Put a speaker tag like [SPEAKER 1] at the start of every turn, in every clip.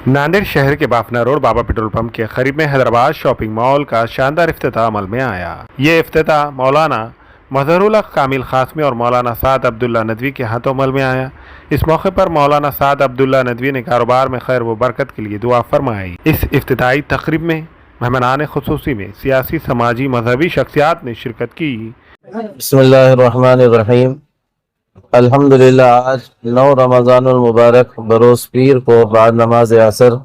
[SPEAKER 1] नांदेड़ शहर के बाफना रोड बाबा petrol pump के करीब में हैदराबाद शॉपिंग मॉल का शानदार इफ्तिताह अमल में आया। ये इफ्तिताह मौलाना मजहरुल हक कामिल खासमी और मौलाना साद अब्दुल्ला नदवी के हाथों अमल में आया। इस मौके पर मौलाना साद अब्दुल्ला नदवी ने कारोबार में खैर व बरकत के लिए दुआ फरमाई। इस इफ्तिताही तकरीब में मेहमानान खुसूसी में सियासी, समाजी, मजहबी शख्सियात ने शिरकत की।
[SPEAKER 2] बिस्मिल्लाहिर्रहमानिर्रहीम। अल्हम्दुलिल्लाह, आज 9 रमज़ानुल मुबारक बरोज़ पीर को बाद नमाज असर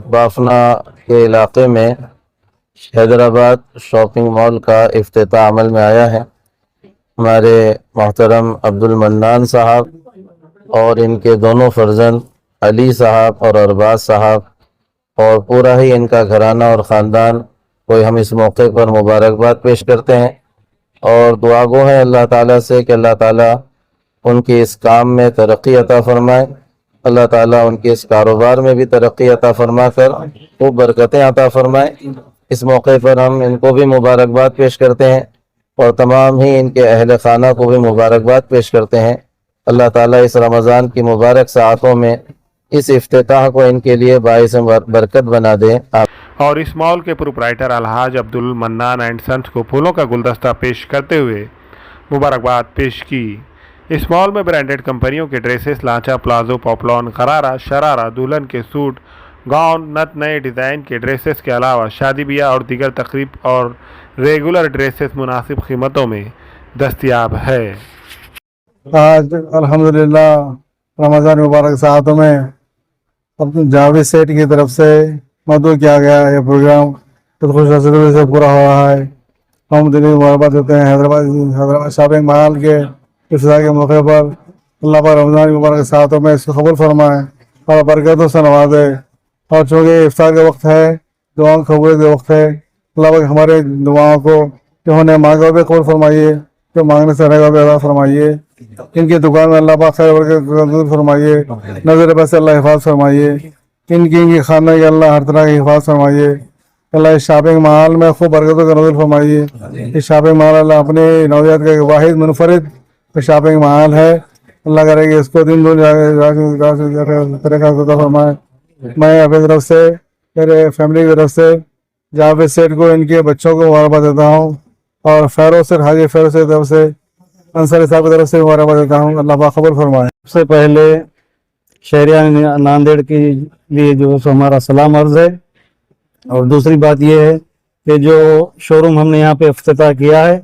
[SPEAKER 2] बाफना के इलाके में हैदराबाद शॉपिंग मॉल का इफ्तिताह अमल में आया है। हमारे मोहतरम अब्दुल मन्नान साहब और इनके दोनों फर्जंद अली साहब और अरबाज साहब और पूरा ही इनका घराना और ख़ानदान को हम इस मौके पर मुबारकबाद पेश करते हैं और दुआ गो है अल्लाह ताला से कि अल्लाह ताला उनके इस काम में तरक्की अता फरमाए, अल्लाह ताला उनके इस कारोबार में भी तरक्की अता फरमा कर खूब बरकतें अता फरमाए। इस मौके पर हम इनको भी मुबारकबाद पेश करते हैं और तमाम ही इनके अहल खाना को भी मुबारकबाद पेश करते हैं। अल्लाह ताला इस रमज़ान की मुबारक साअतों में इस इफ्तिताह को इनके लिए बाइस बरकत बना दें।
[SPEAKER 1] और इस मॉल के proprietor Alhaj Abdul Mannan and sons को फूलों का गुलदस्ता पेश करते हुए मुबारकबाद पेश की। इस मॉल में ब्रांडेड कंपनियों के ड्रेसेस, लांचा, प्लाजो, पॉपलॉन, गरारा, शरारा, दुल्हन के सूट, गाउन, नत नए डिज़ाइन के ड्रेसेस के अलावा शादी ब्याह और दीगर तकरीब और रेगुलर ड्रेसेस मुनासिब कीमतों में दस्तयाब है।
[SPEAKER 3] आज अल्हम्दुलिल्लाह रमज़ान मुबारक सातों में अपने जावेद सेठ की तरफ से मदू किया गया ये प्रोग्राम तो खुश से पूरा हो रहा है। हम दिल की मुबारकबाद देते हैं हैदराबाद शॉपिंग मॉल के इफ्तिताह के मौके पर। अल्लाह पर रमज़ान मुबारक सातों में इसको कबूल फरमाए और बरकतों से नवाजे। और चूँकि इफ्तार का वक्त है, दुआओं कबूल के वक्त है, अल्लाह पाक हमारे दुआओं को जो हमने मांगा भी कबूल फरमाइए, जो मांगने से रहेगा भी अदा फरमाइए। इनकी दुकान में अल्लाह पाक खैर बरकत फरमाइए, नजर बस अल्लाह हिफाज फरमाइए, इनकी खाना के अल्लाह हर तरह की हिफाज फरमाइए। अल्लाह इस शॉपिंग मॉल में खूब बरकतों का नजर फरमाइए। इस शॉपिंग मॉल अल्लाह अपने नौजवान का एक वाहिद मुनफरिद शॉपिंग मॉल है। अल्लाह करेगी इसको दिन दून फरमाए। मैं अपनी तरफ से, मेरे फैमिली की तरफ से जावेद सेठ को, इनके बच्चों को मुबारकबाद देता हूँ और हाजी फेरो से तरफ से, अंसारी साहब की तरफ से मुबारकबाद देता हूँ। अल्लाह पाक कबूल फरमाए। सबसे पहले शहरियान नांदेड़ के लिए जो हमारा सलाम अर्ज है और दूसरी बात यह है कि जो शोरूम हमने यहाँ पे इफ्तिताह किया है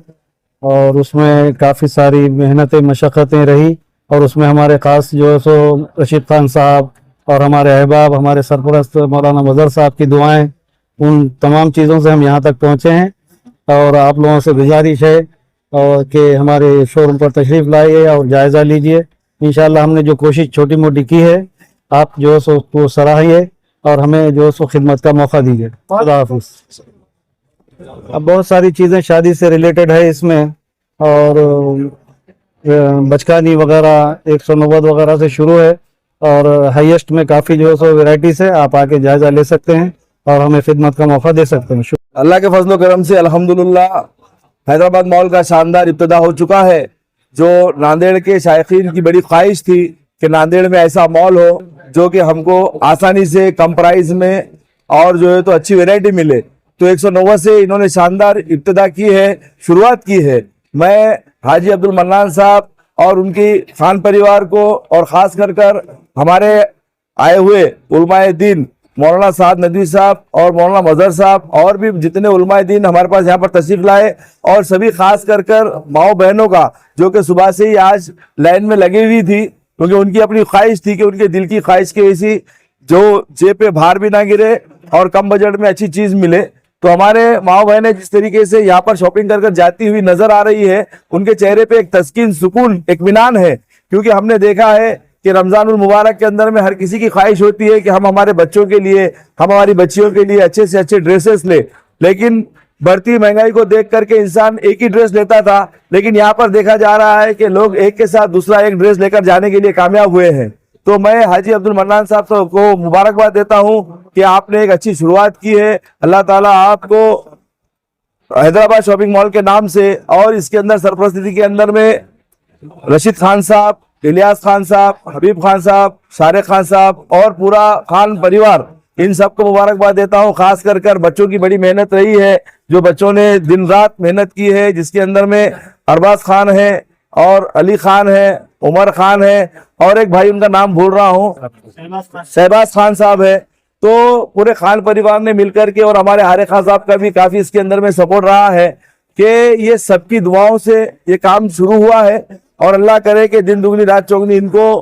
[SPEAKER 3] और उसमें काफ़ी सारी मेहनतें मशक्क़तें रही और उसमें हमारे ख़ास जो है सो रशीद खान साहब और हमारे अहबाब, हमारे सरपरस्त मौलाना मजहर साहब की दुआएं, उन तमाम चीज़ों से हम यहाँ तक पहुँचे हैं। और आप लोगों से गुजारिश है और कि हमारे शोरूम पर तशरीफ़ लाइए और जायज़ा लीजिए। इंशाल्लाह हमने जो कोशिश छोटी मोटी की है, आप जो है सो उसको सराहिए और हमें जो है सो खिदमत का मौका दीजिए। खुदा हाफिज़। अब बहुत सारी चीज़ें शादी से रिलेटेड है इसमें और बचकानी वगैरह 190 वगैरह से शुरू है और हाईएस्ट में काफ़ी जो है सो वेराइटीज़ है। आप आके जायज़ा ले सकते हैं और हमें खिदमत का मौका दे सकते हैं।
[SPEAKER 4] अल्लाह के फजल करम से अल्हम्दुलिल्लाह हैदराबाद मॉल का शानदार इब्तिदा हो चुका है। जो नांदेड़ के शायकीन की बड़ी ख्वाहिश थी कि नांदेड़ में ऐसा मॉल हो जो कि हमको आसानी से कम प्राइस में और जो है तो अच्छी वैरायटी मिले, तो 190 से इन्होंने शानदार इब्तिदा की है, शुरुआत की है। मैं हाजी अब्दुल मन्नान साहब और उनकी खान परिवार को और ख़ास कर हमारे आए हुए उलमाए दीन मौलाना साद नदवी साहब और मौलाना मजहर साहब और भी जितने उलमाए दीन हमारे पास यहाँ पर तशरीफ लाए और सभी खास कर माओ बहनों का जो कि सुबह से ही आज लाइन में लगी हुई थी, क्योंकि उनकी अपनी ख्वाहिश थी कि उनके दिल की ख्वाहिश की वैसी जो जेब पे भार भी ना गिरे और कम बजट में अच्छी चीज़ मिले। तो हमारे माओ बहनें जिस तरीके से यहाँ पर शॉपिंग कर जाती हुई नजर आ रही है, उनके चेहरे पे एक तस्कीन, सुकून, इत्मीनान है। क्योंकि हमने देखा है कि रमजानुल मुबारक के अंदर में हर किसी की ख्वाहिश होती है कि हम हमारे बच्चों के लिए, हम हमारी बच्चियों के लिए अच्छे से अच्छे ड्रेसेस ले, लेकिन बढ़ती महंगाई को देख करके इंसान एक ही ड्रेस लेता था, लेकिन यहाँ पर देखा जा रहा है कि लोग एक के साथ दूसरा एक ड्रेस लेकर जाने के लिए कामयाब हुए हैं। तो मैं हाजी अब्दुल मन्नान साहब को मुबारकबाद देता हूँ कि आपने एक अच्छी शुरुआत की है। अल्लाह ताला आपको हैदराबाद शॉपिंग मॉल के नाम से, और इसके अंदर सरप्रस्ती के अंदर में रशीद खान साहब, इलियास खान साहब, हबीब खान साहब, शारिक खान साहब और पूरा खान परिवार, इन सबको मुबारकबाद देता हूं। खास कर बच्चों की बड़ी मेहनत रही है, जो बच्चों ने दिन रात मेहनत की है, जिसके अंदर में अरबाज खान है और अली खान है, उमर खान है और एक भाई उनका नाम भूल रहा हूँ, शहबाज खान साहब है। तो पूरे खान परिवार ने मिलकर के, और हमारे हारे खान साहब का भी काफी इसके अंदर में सपोर्ट रहा है कि ये सबकी दुआओं से ये काम शुरू हुआ है, और अल्लाह करे कि दिन दुगनी रात चौगनी इनको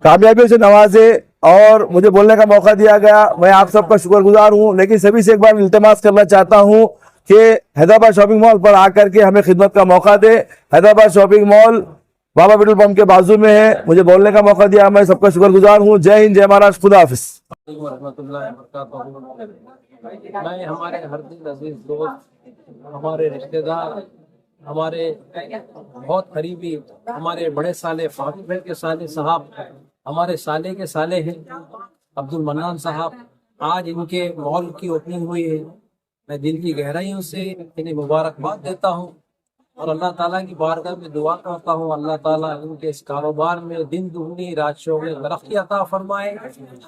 [SPEAKER 4] कामयाबियों से नवाजे और मुझे बोलने का मौका दिया गया। मैं आप सबका शुक्रगुजार हूं, लेकिन सभी से एक बार इल्तिमास करना चाहता हूं कि हैदराबाद शॉपिंग मॉल पर आकर के हमें खिदमत का मौका दे। हैदराबाद शॉपिंग मॉल बाबा पेट्रोल पंप के बाजू में है। मुझे बोलने का मौका दिया, मैं सबका शुक्रगुजार हूँ। जय हिंद, जय महाराष्ट्र, खुदा हाफिज।
[SPEAKER 5] मैं हमारे हर दिल अजीज दोस्त, हमारे रिश्तेदार, हमारे बहुत करीबी, हमारे बड़े साले फारूक भाई के साले साहब, हमारे साले के साले हैं अब्दुल मन्नान साहब, आज इनके मॉल की ओपनिंग हुई है। मैं दिल की गहराइयों से इन्हें मुबारकबाद देता हूँ और अल्लाह ताला की बारगाह में दुआ करता हूँ, अल्लाह ताला इनके इस कारोबार में दिन दुगनी रात चौगनी तरक्की अता फरमाए,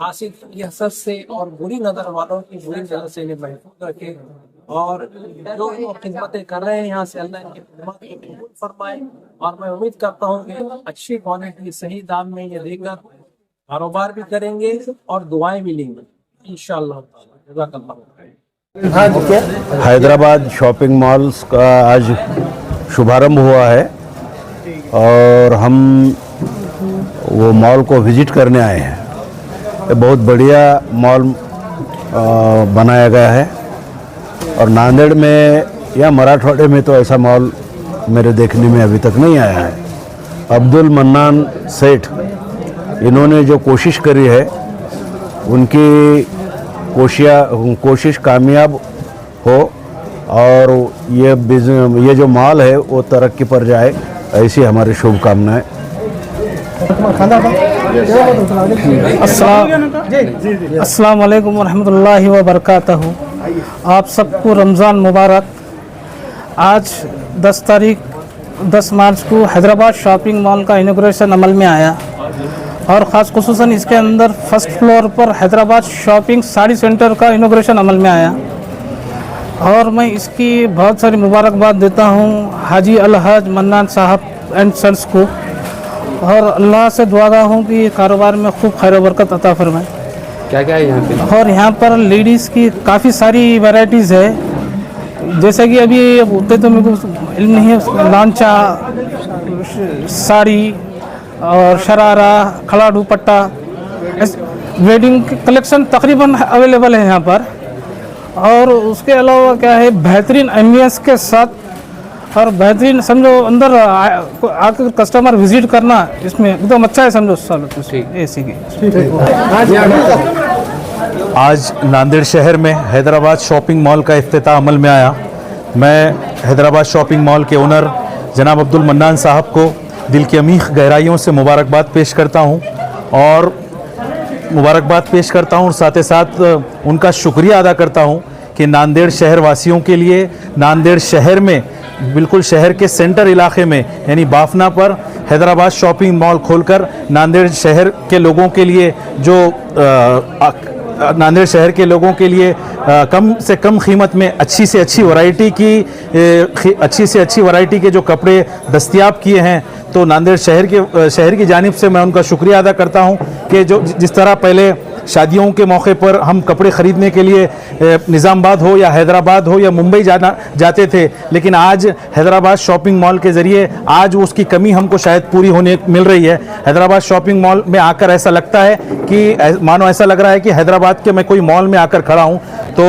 [SPEAKER 5] हासिल की हसद से और बुरी नज़र वालों की बुरी नज़र से इन्हें महफूज रखे, और जो वो खिदमतें कर रहे हैं यहाँ से अल्लाह इनकी खिदमत को कबूल फरमाए। और मैं उम्मीद करता हूँ कि अच्छी क्वालिटी सही दाम में ये देकर कारोबार भी करेंगे और दुआएं भी लेंगे इंशाअल्लाह।
[SPEAKER 6] हैदराबाद शॉपिंग मॉल्स का आज शुभारंभ हुआ है और हम वो मॉल को विज़िट करने आए हैं। ये बहुत बढ़िया मॉल बनाया गया है और नांदेड़ में या मराठवाड़े में तो ऐसा मॉल मेरे देखने में अभी तक नहीं आया है। अब्दुल मन्नान सेठ, इन्होंने जो कोशिश करी है उनकी कोशिश कामयाब हो और ये जो मॉल है वो तरक्की पर जाए, ऐसी हमारी शुभकामनाएं।
[SPEAKER 7] अस्सलाम वालेकुम रहमतुल्लाहि व बरकातहू। आप सबको रमज़ान मुबारक। आज 10 मार्च को हैदराबाद शॉपिंग मॉल का इनॉग्रेशन अमल में आया और ख़ास खुसूसन इसके अंदर फर्स्ट फ्लोर पर हैदराबाद शॉपिंग साड़ी सेंटर का इनॉग्रेशन अमल में आया और मैं इसकी बहुत सारी मुबारकबाद देता हूँ हाजी अलहज मन्नान साहब एंड सन्स को, और अल्लाह से दुआ हूँ कि कारोबार में खूब खैर बरकत अता फरमाए।
[SPEAKER 5] क्या क्या है यहाँ पे?
[SPEAKER 7] और यहाँ पर लेडीज़ की काफ़ी सारी वैरायटीज़ है, जैसे कि अभी उतने तो मेरे को इल्म नहीं है, लांचा, साड़ी और शरारा, खड़ा दुपट्टा, वेडिंग कलेक्शन तकरीबन अवेलेबल है यहाँ पर। और उसके अलावा क्या है, बेहतरीन एम्बियंस के साथ और बेहतरीन समझो अंदर आकर कस्टमर विजिट करना इसमें एकदम अच्छा है समझो। ऐसी की
[SPEAKER 6] आज नांदेड़ शहर में हैदराबाद शॉपिंग मॉल का इफ्तिताह अमल में आया। मैं हैदराबाद शॉपिंग मॉल के ओनर जनाब अब्दुल मन्नान साहब को दिल की अमीख गहराइयों से मुबारकबाद पेश करता हूं और साथ ही साथ उनका शुक्रिया अदा करता हूं कि नांदेड़ शहर वासियों के लिए, नांदेड़ शहर में बिल्कुल शहर के सेंटर इलाके में यानी बाफना पर हैदराबाद शॉपिंग मॉल खोलकर नांदेड़ शहर के लोगों के लिए कम से कम कीमत में अच्छी से अच्छी वैरायटी के जो कपड़े दस्तयाब किए हैं, तो नांदेड़ शहर की जानिब से मैं उनका शुक्रिया अदा करता हूं कि जो जिस तरह पहले शादियों के मौके पर हम कपड़े ख़रीदने के लिए निज़ामाबाद हो या हैदराबाद हो या मुंबई जाते थे, लेकिन आज हैदराबाद शॉपिंग मॉल के ज़रिए आज उसकी कमी हमको शायद पूरी होने मिल रही है। हैदराबाद शॉपिंग मॉल में आकर ऐसा लगता है कि मानो ऐसा लग रहा है कि हैदराबाद के मैं कोई मॉल में आकर खड़ा हूँ। तो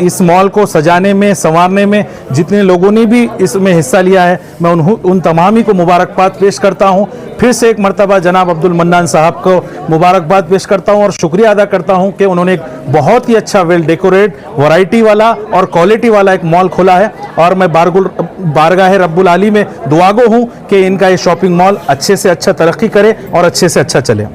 [SPEAKER 6] इस मॉल को सजाने में, संवारने में जितने लोगों ने भी इसमें हिस्सा लिया है, मैं उन तमाम ही को मुबारकबाद पेश करता हूँ। फिर से एक मरतबा जनाब अब्दुल मन्नान साहब को मुबारकबाद पेश करता हूँ और शुक्रिया अदा करता हूँ कि उन्होंने एक बहुत ही अच्छा वेल डेकोरेट, वैरायटी वाला और क्वालिटी वाला एक मॉल खोला है। और मैं बारगाह रब्बुल आली में दुआगो हूँ कि इनका ये शॉपिंग मॉल अच्छे से अच्छा तरक्की करे और अच्छे से अच्छा चले।